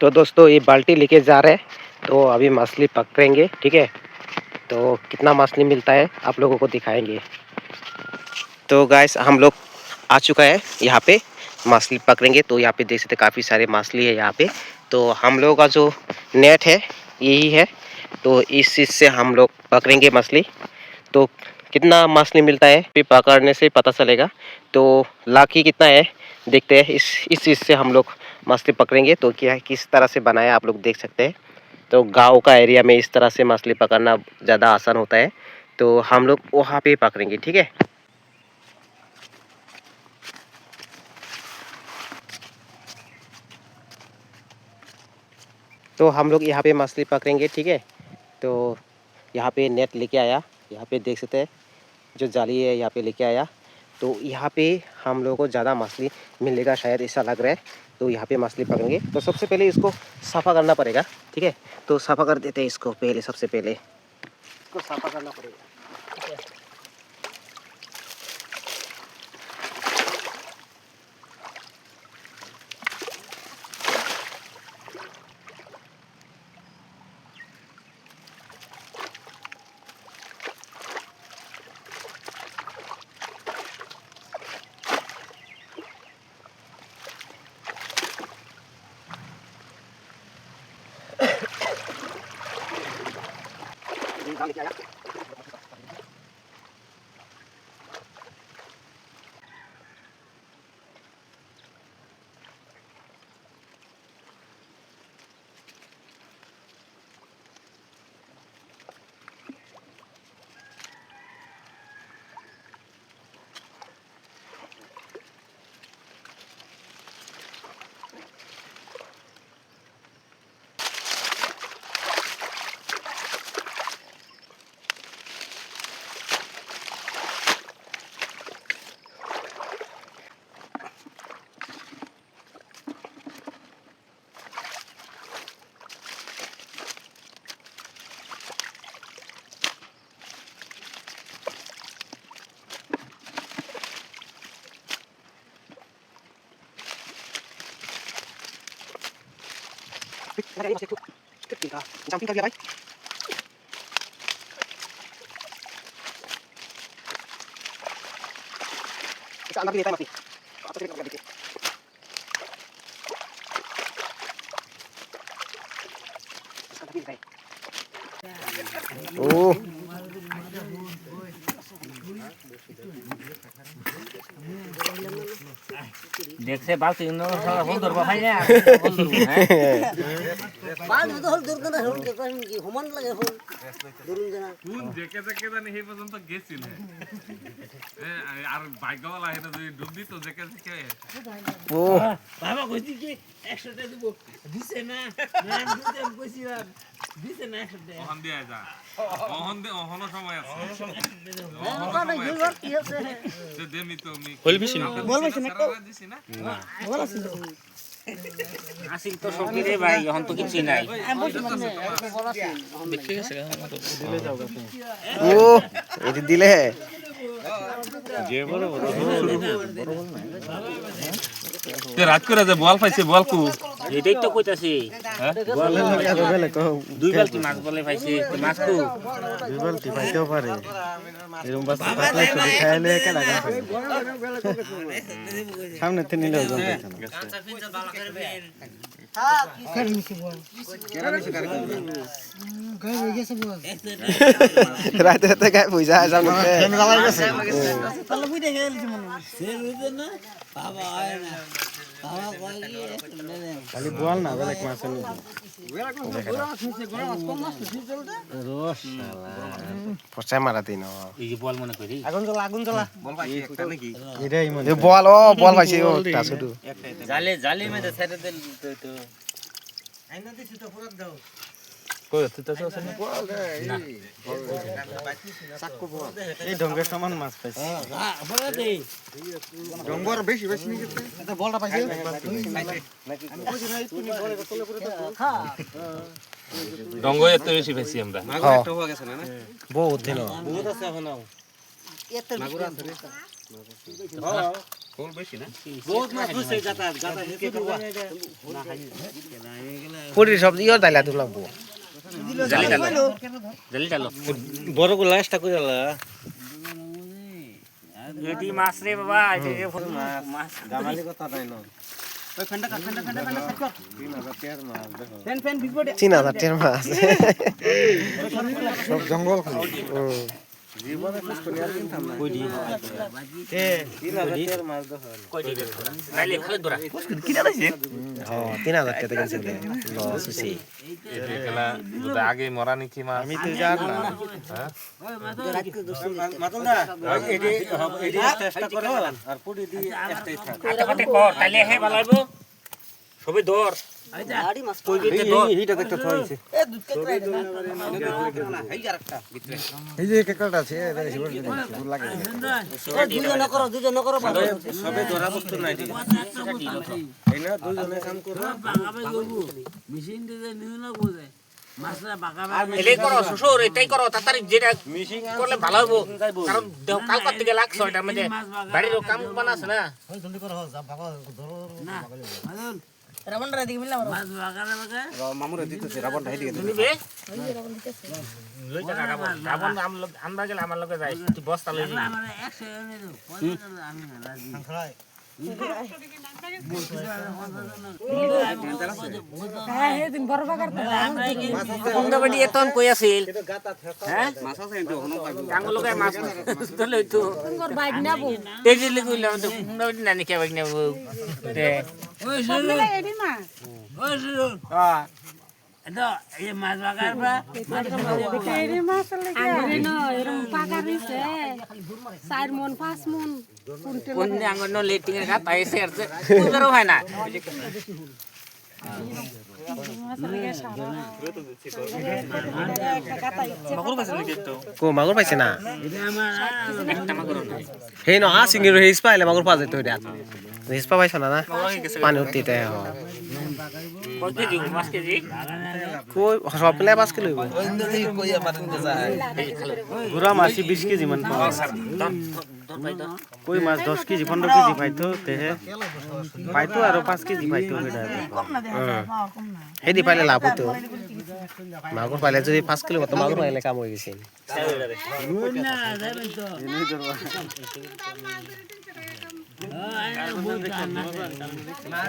तो दोस्तों ये बाल्टी लेके जा रहे हैं, तो अभी मछली पकड़ेंगे, ठीक है। तो कितना मछली मिलता है आप लोगों को दिखाएंगे। तो गाइस हम लोग आ चुका है यहाँ पे मछली पकड़ेंगे। तो यहाँ पे देख सकते काफ़ी सारे मछली है यहाँ पे। तो हम लोगों का जो नेट है यही है, तो इस चीज़ से हम लोग पकड़ेंगे मछली। तो कितना मछली मिलता है फिर पकड़ने से पता चलेगा। तो लाठी कितना है देखते हैं, इस चीज़ से हम लोग मछली पकड़ेंगे। तो क्या किस तरह से बनाया आप लोग देख सकते हैं। तो गांव का एरिया में इस तरह से मछली पकड़ना ज़्यादा आसान होता है। तो हम लोग वहाँ पे पकड़ेंगे, ठीक है। तो हम लोग यहाँ पे मछली पकड़ेंगे, ठीक है। तो यहाँ पे नेट लेके आया, यहाँ पे देख सकते हैं जो जाली है यहाँ पे लेके आया। तो यहाँ पे हम लोगों को ज़्यादा मछली मिलेगा शायद, ऐसा लग रहा है। तो यहाँ पे मछली पकड़ेंगे। तो सबसे पहले इसको सफ़ा करना पड़ेगा, ठीक है। तो सफ़ा कर देते हैं इसको पहले, सबसे पहले इसको सफ़ा करना पड़ेगा, ठीक है। Lagay mo sa ito. Jumping ka biya, bay. Isa anak ni tayo mati. Ato kini ka dikit. Isa anak ni tayo. Oh. দেখছে বালতি হল ধরবা ভাই না হল ধরবো হ্যাঁ বাল তো হল ধরতে না হল দেখেন কি সমান লাগে হল ধরুন জানা কোন দেখে দেখে জানি এই পর্যন্ত গেছিল আর ভাগ্যওয়ালা এটা যদি ডুব দিত দেখে দেখে ও বাবা কইছি কি 100 টাকা দিব দিছে না না দিতে কইছি আর দিছে না 100 টাকা ওহন দিয়া যা ওহন দে ওহনো সময় আছে ওখানে গিয়ে কি আছে সে দেমি তো আমি বলবিছি না বলবিছি না তো দিছি না বল আছে আসিল তো সবই রে ভাই এখন তো কিছু নাই আমি বলছি মানে বল আছে ঠিক আছে দিলে যাও গা ও এটি দিলে যে বড় বড় তে রাত করে যে বল পাইছে বল কু এটাই তো কইতাছি হ্যাঁ বলে লাগে বলে কও দুই বালতি মাছ বলে পাইছে তো মাছ কো দুই বালতি পাইতেও পারে এরকম বাস পাতলা করে খাইলে একা লাগা সামনে তে নিলেও জমবে হ্যাঁ কি করে মিশে বল কেন মিশে করে গায় হয়ে গেছে বল রাতে রাতে গায় বুঝা সামনে ফ্যান জ্বালাই গেছে তাহলে বুঝে গেছে মনে সে বুঝে না বাবা আয় না বাবা কই গিয়ে খালি বল না বেলে মাছ নি রস শালা পচা মারা দিন এই যে বল মনে করি আগুন জ্বালা বল পাইছে একটা নাকি এটাই মনে বল ও বল পাইছে ও টাসুডু জালে মধ্যে ছেড়ে দেন তো আইনা দিছি তো পুরো দাও কই তুই তো আছে না চাকু বল এই ঢঙ্গের সমান মাছ পাইছে বলে দে ডঙ্গর বেশি বেশি নিয়ে গেছে এটা বলটা পাইছে আমি কইছি না তুমি বলে তোলে পুরো দাও হ্যাঁ ডঙ্গ এত বেশি পাইছি আমরা মাগুর একটা হয়ে গেছে না বহুত দিন বহুত আছে এখন এত মাগুর আছে হ্যাঁ কোল বেশি না বহুত মাছ হইছে গাতা গাতা নিতে পারবা না খাই না এগুলা পুরি সব ইয়ে দাইলা দু লাগবো জলদি চালো বড় গুলা এক্সট্রা করে আলা এটি মাছ রে বাবা এটি মাছ দামালি কথা নাই না ওই ফেন্ডা কাট ফেন্ডা কাট 3000 মাছ দেখো ফেন বিপদে 3000 টের মাছ সব জঙ্গল খালি জীবনে কুছ করে আর কিনতাম না কই দি এ 3000 মাছ দেখো কই দিবে নাইলে খালি দরা কিনা লাইছে হ্যাঁ 3000 টাকা কিনছিল লস হইছে খেলা যদি আগে মরা নিকি মাছ আমি তো জান না হ্যাঁ মাতলদা এডি চেষ্টা করো আর পুরি দি একটাই থাক আটাপাটি কর তাইলে হে ভালো হইব সবে দর গাড়ি মাছ কই দিতে দর এইটা দেখতে থইছে এ দুধ কেকড়া না এই আরেকটা এই যে কেকড়াটা আছে এটা হিবল লাগে দুজন করো সবে ধরা বস্তু নাই দি এই না দুজনে কাম করো মেশিন দিয়ে নিউ না বোঝে মাছটা বাগাবে এলে করো শ্বশুর এটাই করো তাড়াতাড়ি যেটা মিশিং করলে ভালো হবে কারণ কালকার থেকে লাগছে ওটার মধ্যে বাড়ির কাম বানাস না জলদি করো যা বাবা ধরো না মাদুন রাবণরা দিকে মিললাম মাছ বাগানে বাগানে মামুরে দিতেছে রাবণটা হেদিকে নিবে লই যা রাবণ আমরা গেলে আমার লগে যাই তুই বস্তা লই যা আমার 100 এনে দাও 50 আমি না রাজি খাই হ্যাঁ দিন বরবা করতে বন্ধবাড়ি এতন কই আছিল গাতা থাকা হ্যাঁ মাছ আছে কিন্তু এখনো পাইবো টাঙ্গুল লগে মাছ ধরলে তো তোর বাইক না বউ এই যে লিখুইলাম তো বন্ধবাড়ি নানি কে বাইক নেব তে ওই শুরু এডি না ওই শুরু হ্যাঁ এতো এই মাছ বাগারবা এডি মাছ লাগে আরে না এরম পাকা রইছে 4 মন 5 মন কোনতে কোন আঙ্গন নো লেটিং এর কাটা এসে আছে কুদরও হয় না কো মাগুর পাইছে না এটা আমার একটা মাগুর হেই ন সিঙ্গির হেইস পাইলে মাগুর পা যাইতো এটা হেইস পা পাইছ না না পানি উঠতে হ কত কেজি 5 কেজি কই সব মিলে 5 কিলো হইব গুড়া মাছি 20 কেজি মান পাওয়া কই মাছ 10 কেজি 15 কেজি পাইতো তেহে পাইতো আর 5 কেজি পাইতো এটা হেদি পাইলে লাভ হতো মাগুর পাইলে যদি 5 কিলো মতো মাগুর পাইলে কাম হয়ে গেছে না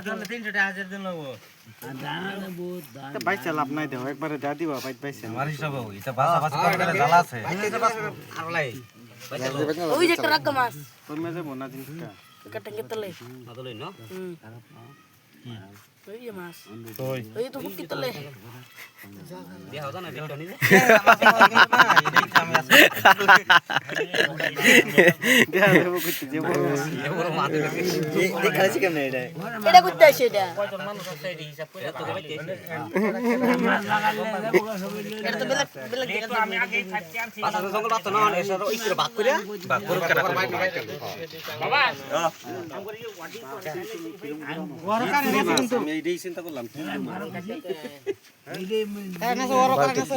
যাবেন তো বাইচা লাভ নাই দেও একবারে যা দিবা বাইত পাইছে আমার হিসাবে এটা বাসা বাসা করে গেলে জ্বালা আছে ওই যে একটা রাখ মাছ তোর মেজে বনা জিনিসটা কাটঙ্গে তলে মাদলই ন ওই যে মাছ ওই তো ফুকি তলে দিয়া হতো না ভিডিও নিলে দেখা দেবো কইতে যে বড় মাছ দেখাইছি কেমনে এটা এটা করতে আসে এটা কয়জন মানুষ আছে এই হিসাব করে তো বাইতে এটা তো বেলাক বেলাক তো আমি আগে খাচ্ছি আনছি পাতা জঙ্গল বাত না এসে ওই করে ভাগ করে ভাগ করে কাটা বাবা আমি এইটাই চিন্তা করলাম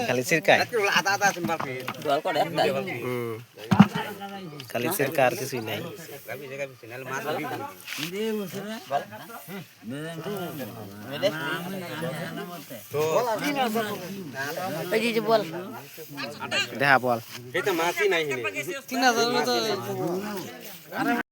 খালি সিরকায় আদা আদা আছে বাকি খালি সিরকা আর কিছুই নাই ওই যে বল দেখা বল এই তো মাছই নাই